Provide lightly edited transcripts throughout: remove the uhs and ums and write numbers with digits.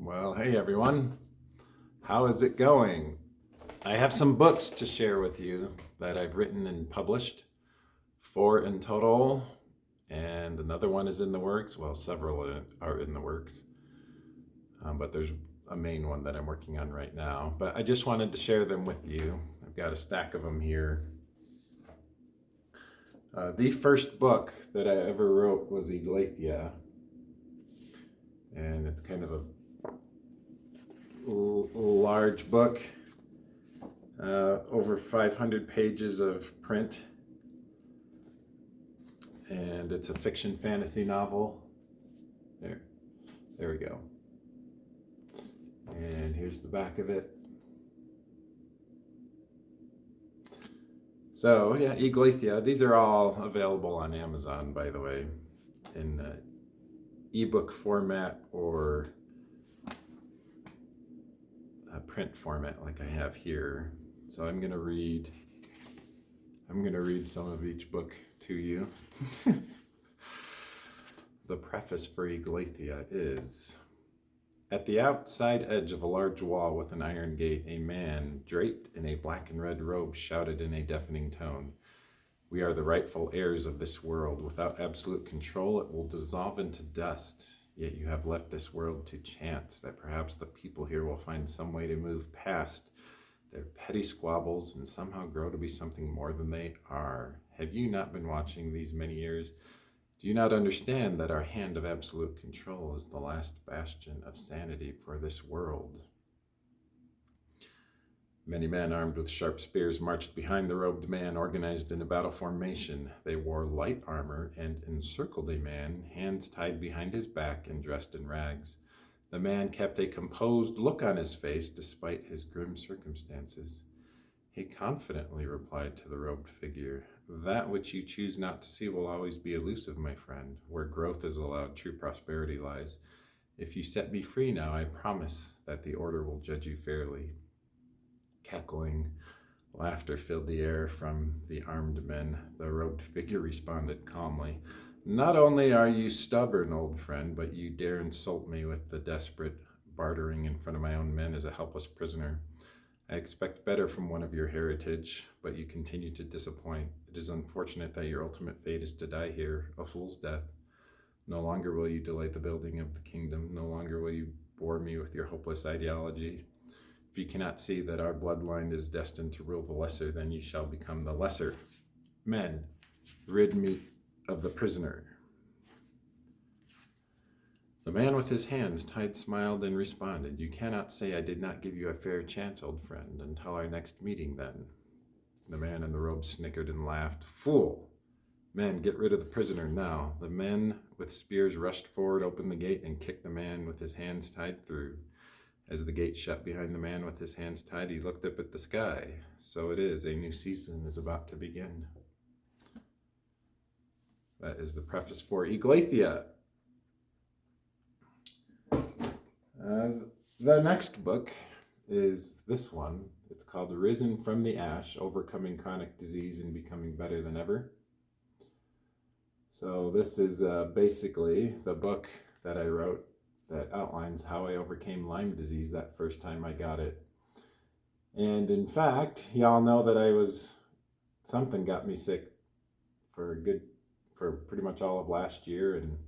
Well, hey everyone. How is it going? I have some books to share with you that I've written and published, 4 in total, and another one is in the works. Well, several are in the works, but there's a main one that I'm working on right now. But I just wanted to share them with you. I've got a stack of them here. The first book that I ever wrote was Eglathia, and it's kind of a large book, over 500 pages of print, and it's a fiction fantasy novel. There we go. And here's the back of it. So yeah, Eglathia. These are all available on Amazon, by the way, in ebook format or print format like I have here. So I'm gonna read some of each book to you. The preface for Eglathia is: at the outside edge of a large wall with an iron gate, a man draped in a black and red robe shouted in a deafening tone, "We are the rightful heirs of this world. Without absolute control, it will dissolve into dust. Yet you have left this world to chance, that perhaps the people here will find some way to move past their petty squabbles and somehow grow to be something more than they are. Have you not been watching these many years? Do you not understand that our hand of absolute control is the last bastion of sanity for this world?" Many men armed with sharp spears marched behind the robed man, organized in a battle formation. They wore light armor and encircled a man, hands tied behind his back and dressed in rags. The man kept a composed look on his face despite his grim circumstances. He confidently replied to the robed figure, "That which you choose not to see will always be elusive, my friend. Where growth is allowed, true prosperity lies. If you set me free now, I promise that the order will judge you fairly." Cackling laughter filled the air from the armed men. The robed figure responded calmly, "Not only are you stubborn, old friend, but you dare insult me with the desperate bartering in front of my own men as a helpless prisoner. I expect better from one of your heritage, but you continue to disappoint. It is unfortunate that your ultimate fate is to die here, a fool's death. No longer will you delay the building of the kingdom. No longer will you bore me with your hopeless ideology. If you cannot see that our bloodline is destined to rule the lesser, then you shall become the lesser. Men, rid me of the prisoner." The man with his hands tied smiled and responded, "You cannot say I did not give you a fair chance, old friend. Until our next meeting, then." The man in the robe snickered and laughed. "Fool! Men, get rid of the prisoner now." The men with spears rushed forward, opened the gate, and kicked the man with his hands tied through. As the gate shut behind the man with his hands tied, he looked up at the sky. So it is, a new season is about to begin. That is the preface for Eglathia. The next book is this one. It's called Risen from the Ash, Overcoming Chronic Disease and Becoming Better Than Ever. So this is basically the book that I wrote that outlines how I overcame Lyme disease that first time I got it. And in fact, y'all know that something got me sick for pretty much all of last year and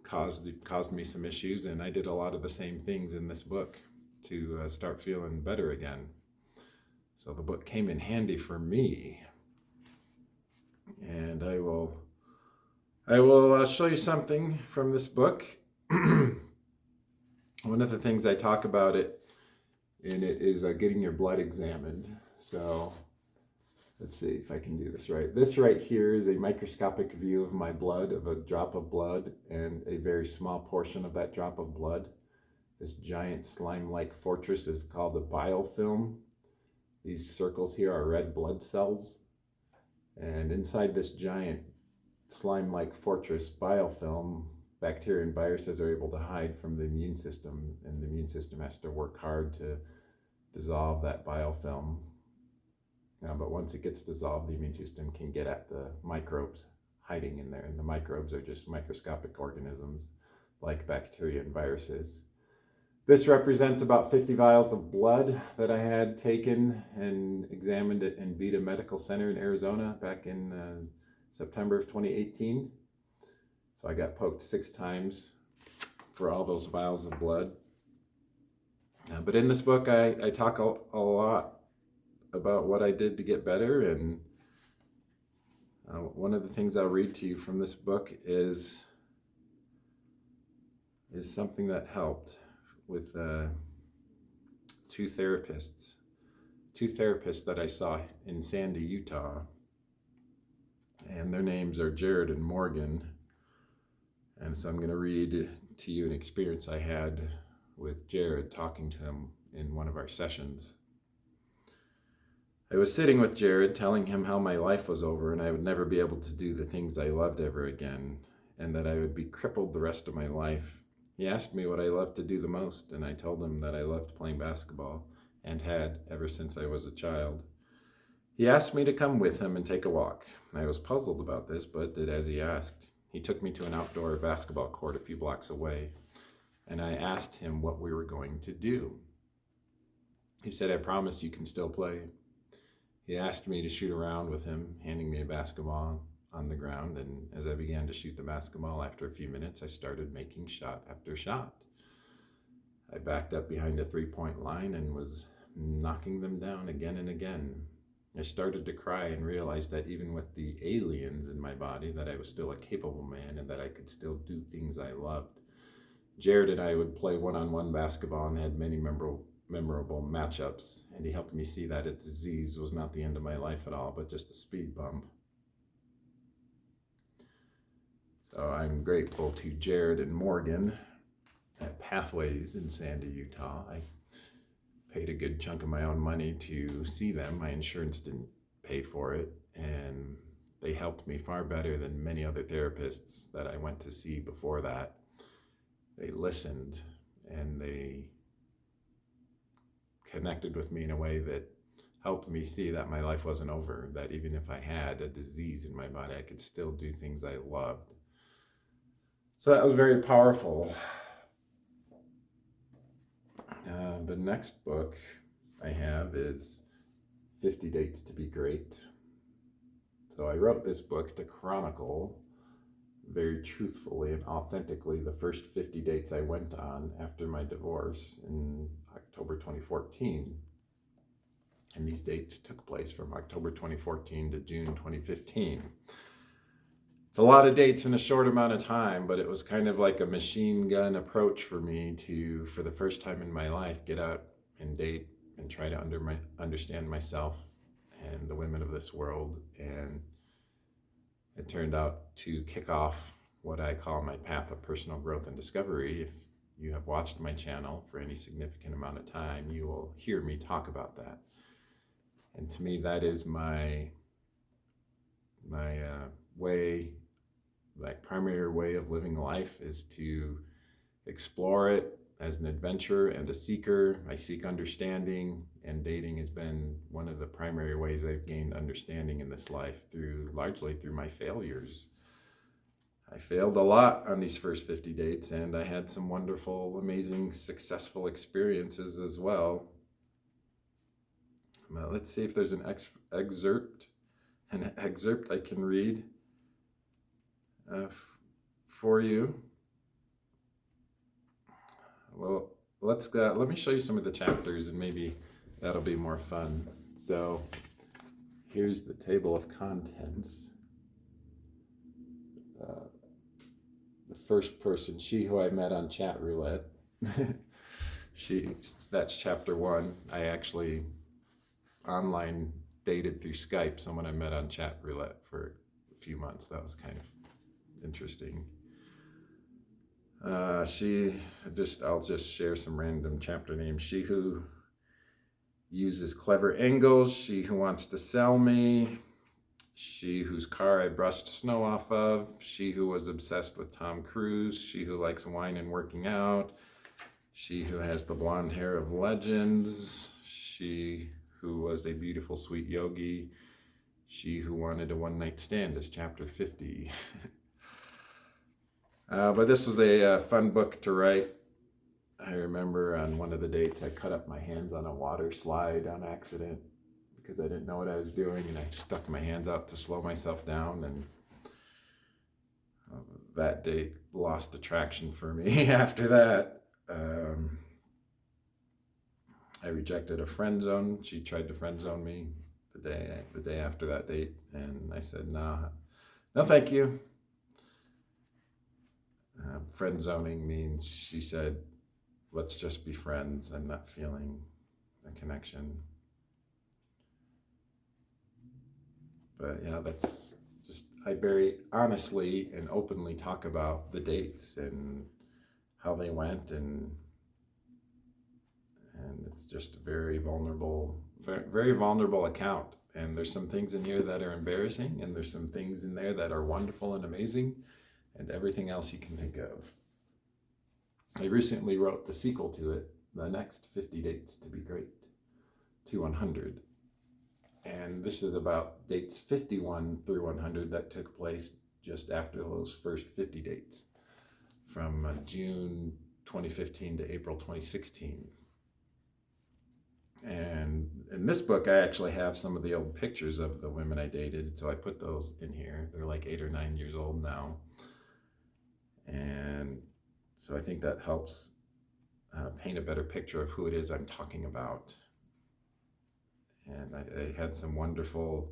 caused me some issues, and I did a lot of the same things in this book to start feeling better again. So the book came in handy for me, and I will show you something from this book. One of the things I talk about in it is getting your blood examined. So let's see if I can do this right. This right here is a microscopic view of my blood, of a drop of blood, and a very small portion of that drop of blood. This giant slime-like fortress is called a biofilm. These circles here are red blood cells. And inside this giant slime-like fortress biofilm, bacteria and viruses are able to hide from the immune system, and the immune system has to work hard to dissolve that biofilm. But once it gets dissolved, the immune system can get at the microbes hiding in there, and the microbes are just microscopic organisms like bacteria and viruses. This represents about 50 vials of blood that I had taken and examined at Envita Medical Center in Arizona back in September of 2018. So I got poked 6 times for all those vials of blood. But in this book, I talk a lot about what I did to get better. And one of the things I'll read to you from this book is something that helped with 2 therapists that I saw in Sandy, Utah. And their names are Jared and Morgan. And so I'm going to read to you an experience I had with Jared, talking to him in one of our sessions. I was sitting with Jared, telling him how my life was over and I would never be able to do the things I loved ever again, and that I would be crippled the rest of my life. He asked me what I loved to do the most, and I told him that I loved playing basketball and had ever since I was a child. He asked me to come with him and take a walk. I was puzzled about this, but did as he asked. He took me to an outdoor basketball court a few blocks away, and I asked him what we were going to do. He said, "I promise you can still play." He asked me to shoot around with him, handing me a basketball on the ground, and as I began to shoot the basketball, after a few minutes, I started making shot after shot. I backed up behind a 3-point line and was knocking them down again and again. I started to cry and realized that even with the aliens in my body, that I was still a capable man and that I could still do things I loved. Jared and I would play one-on-one basketball and had many memorable matchups, and he helped me see that a disease was not the end of my life at all, but just a speed bump. So I'm grateful to Jared and Morgan at Pathways in Sandy, Utah. I paid a good chunk of my own money to see them. My insurance didn't pay for it, and they helped me far better than many other therapists that I went to see before that. They listened and they connected with me in a way that helped me see that my life wasn't over, that even if I had a disease in my body, I could still do things I loved. So that was very powerful. The next book I have is 50 Dates to Be Great. So I wrote this book to chronicle very truthfully and authentically the first 50 dates I went on after my divorce in October 2014. And these dates took place from October 2014 to June 2015. It's a lot of dates in a short amount of time, but it was kind of like a machine gun approach for me to, for the first time in my life, get out and date and try to understand myself and the women of this world. And it turned out to kick off what I call my path of personal growth and discovery. If you have watched my channel for any significant amount of time, you will hear me talk about that. And to me, that is my primary way of living life, is to explore it as an adventurer and a seeker. I seek understanding, and dating has been one of the primary ways I've gained understanding in this life, largely through my failures. I failed a lot on these first 50 dates, and I had some wonderful, amazing, successful experiences as well. Now, let's see if there's an excerpt I can read for you. Well, let me show you some of the chapters, and maybe that'll be more fun. So here's the table of contents. The first person, she who I met on chat roulette. That's chapter 1. I actually online dated through Skype someone I met on chat roulette for a few months. That was kind of interesting. I'll just share some random chapter names. She who uses clever angles, she who wants to sell me, she whose car I brushed snow off of, she who was obsessed with Tom Cruise, she who likes wine and working out, she who has the blonde hair of legends, she who was a beautiful, sweet yogi, she who wanted a one-night stand is chapter 50. But this was a fun book to write. I remember on one of the dates I cut up my hands on a water slide on accident because I didn't know what I was doing, and I stuck my hands out to slow myself down, and that date lost attraction for me. After that, I rejected a friend zone. She tried to friend zone me the day after that date, and I said, "Nah, no, thank you." Friend zoning means, she said, "Let's just be friends. I'm not feeling a connection." But yeah, that's just, I very honestly and openly talk about the dates and how they went, and it's just a very vulnerable account. And there's some things in here that are embarrassing, and there's some things in there that are wonderful and amazing, and everything else you can think of. I recently wrote the sequel to it, The Next 50 Dates to Be Great, to 100. And this is about dates 51 through 100 that took place just after those first 50 dates, from June 2015 to April 2016. And in this book, I actually have some of the old pictures of the women I dated, so I put those in here. They're like 8 or 9 years old now. And so I think that helps paint a better picture of who it is I'm talking about. And I had some wonderful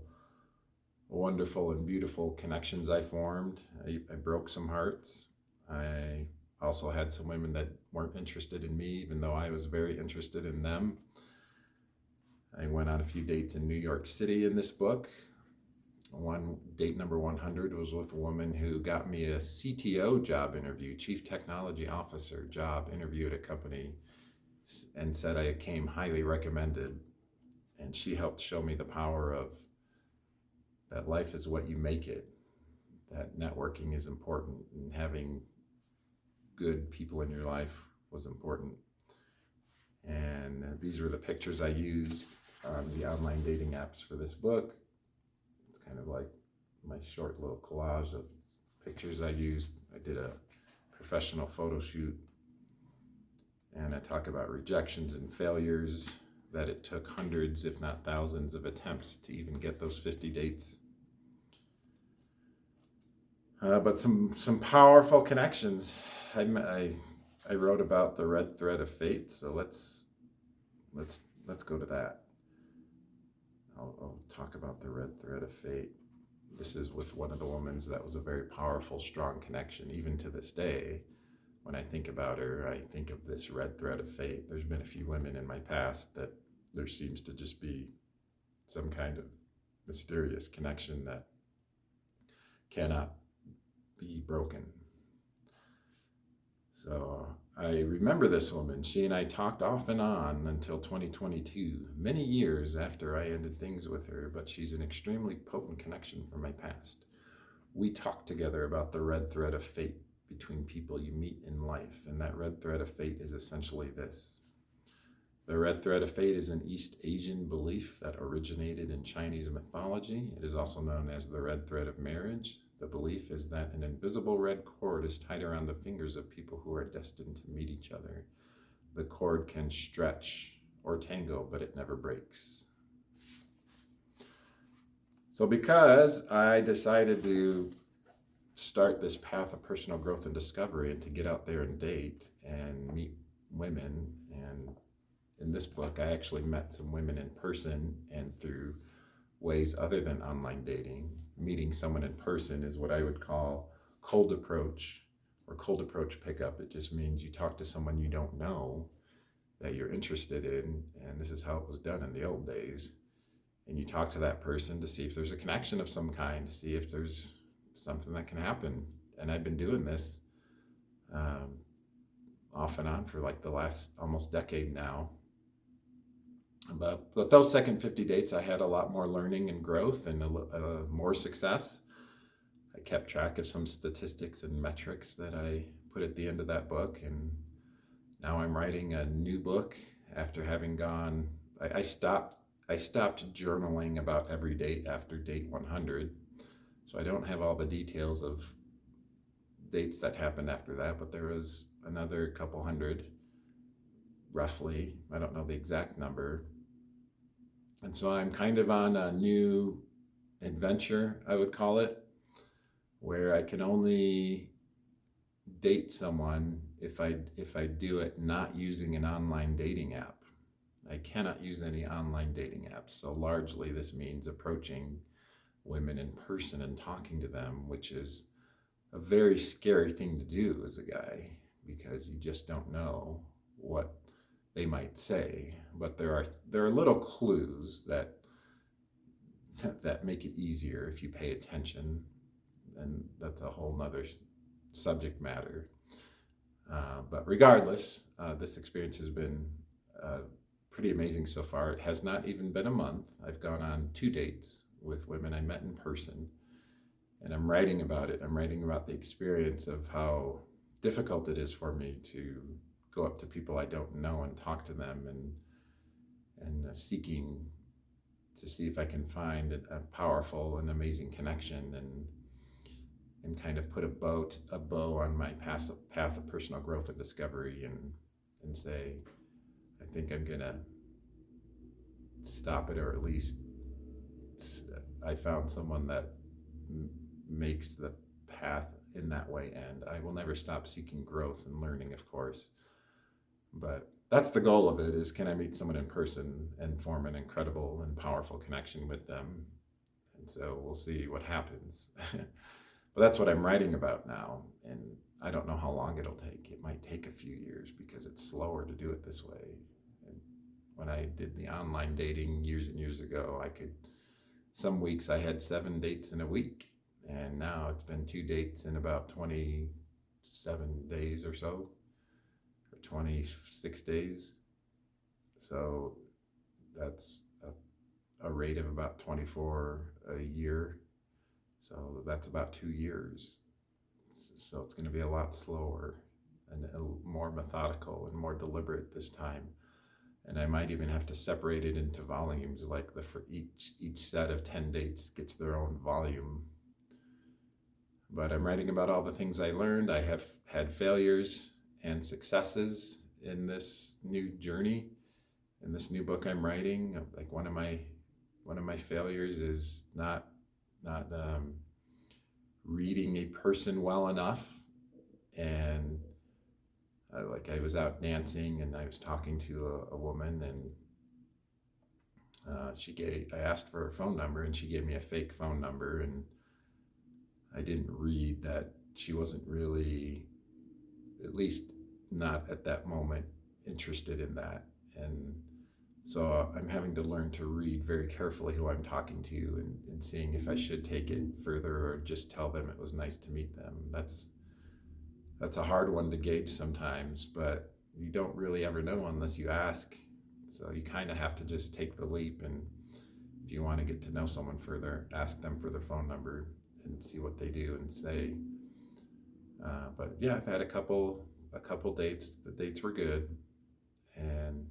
and beautiful connections I formed. I broke some hearts. I also had some women that weren't interested in me, even though I was very interested in them. I went on a few dates in New York City in this book. One date number 100 was with a woman who got me a CTO job interview, Chief Technology Officer job interview at a company, and said I came highly recommended. And she helped show me the power of that life is what you make it, that networking is important, and having good people in your life was important. And these were the pictures I used on the online dating apps for this book. It's kind of like my short little collage of pictures I used. I did a professional photo shoot, and I talk about rejections and failures, that it took hundreds, if not thousands, of attempts to even get those 50 dates. But some powerful connections. I wrote about the red thread of fate, so let's go to that. I'll talk about the red thread of fate. This is with one of the women that was a very powerful, strong connection. Even to this day, when I think about her, I think of this red thread of fate. There's been a few women in my past that there seems to just be some kind of mysterious connection that cannot be broken. So I remember this woman. She and I talked off and on until 2022, many years after I ended things with her, but she's an extremely potent connection from my past. We talked together about the red thread of fate between people you meet in life, and that red thread of fate is essentially this. The red thread of fate is an East Asian belief that originated in Chinese mythology. It is also known as the red thread of marriage. The belief is that an invisible red cord is tied around the fingers of people who are destined to meet each other. The cord can stretch or tangle, but it never breaks. So because I decided to start this path of personal growth and discovery, and to get out there and date and meet women, and in this book I actually met some women in person and through ways other than online dating. Meeting someone in person is what I would call cold approach, or cold approach pickup. It just means you talk to someone you don't know that you're interested in, and this is how it was done in the old days. And you talk to that person to see if there's a connection of some kind, to see if there's something that can happen. And I've been doing this off and on for like the last almost decade now. But those second 50 dates, I had a lot more learning and growth and more success. I kept track of some statistics and metrics that I put at the end of that book. And now I'm writing a new book after having gone, I stopped journaling about every date after date 100. So I don't have all the details of dates that happened after that, but there was another couple hundred roughly. I don't know the exact number. And so I'm kind of on a new adventure, I would call it, where I can only date someone if I do it not using an online dating app. I cannot use any online dating apps. So largely this means approaching women in person and talking to them, which is a very scary thing to do as a guy, because you just don't know what they might say. But there are little clues that make it easier if you pay attention, and that's a whole nother subject matter. But regardless, this experience has been pretty amazing so far. It has not even been a month. I've gone on 2 dates with women I met in person, and I'm writing about it. I'm writing about the experience of how difficult it is for me to go up to people I don't know and talk to them, and seeking to see if I can find a powerful and amazing connection, and kind of put a bow on my path of personal growth and discovery, and say, I think I'm gonna stop it, or at least I found someone that makes the path in that way end. I will never stop seeking growth and learning, of course, but that's the goal of it, is can I meet someone in person and form an incredible and powerful connection with them? And so we'll see what happens. But that's what I'm writing about now, and I don't know how long it'll take. It might take a few years because it's slower to do it this way. And when I did the online dating years and years ago, some weeks I had 7 dates in a week, and now it's been 2 dates in about 27 days or so, or 26 days. So that's a rate of about 24 a year. So that's about 2 years. So it's going to be a lot slower and more methodical and more deliberate this time. And I might even have to separate it into volumes, like for each set of 10 dates gets their own volume. But I'm writing about all the things I learned. I have had failures and successes in this new journey, in this new book I'm writing. Like one of my failures is not reading a person well enough. And I was out dancing, and I was talking to a woman, and I asked for her phone number, and she gave me a fake phone number, and I didn't read that she wasn't really, at least not at that moment, interested in that. And so I'm having to learn to read very carefully who I'm talking to, and seeing if I should take it further or just tell them it was nice to meet them. That's a hard one to gauge sometimes, but you don't really ever know unless you ask. So you kind of have to just take the leap, and if you want to get to know someone further, ask them for their phone number and see what they do and say. But yeah, I've had a couple dates. The dates were good, and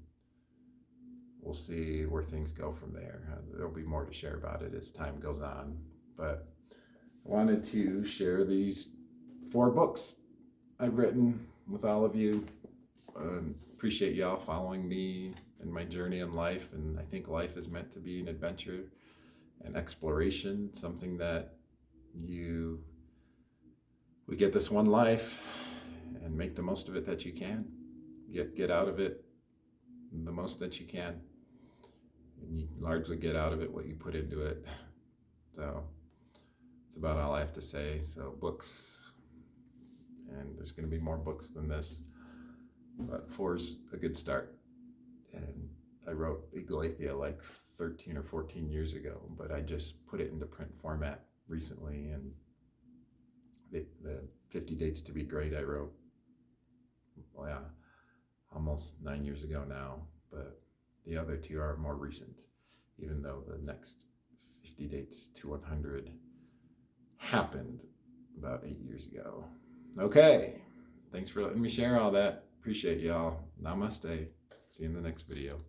we'll see where things go from there. There'll be more to share about it as time goes on. But I wanted to share these 4 books I've written with all of you. Appreciate y'all following me in my journey in life. And I think life is meant to be an adventure and exploration, something that we get this one life, and make the most of it that you can. Get out of it the most that you can. And you largely get out of it what you put into it. So it's about all I have to say. So books, and there's going to be more books than this, but 4's a good start. And I wrote Egalathea like 13 or 14 years ago, but I just put it into print format recently. And the 50 Dates to Be Great I wrote, well, yeah, almost 9 years ago now, but the other 2 are more recent, even though the next 50 Dates to 100 happened about 8 years ago. Okay, thanks for letting me share all that. Appreciate y'all. Namaste. See you in the next video.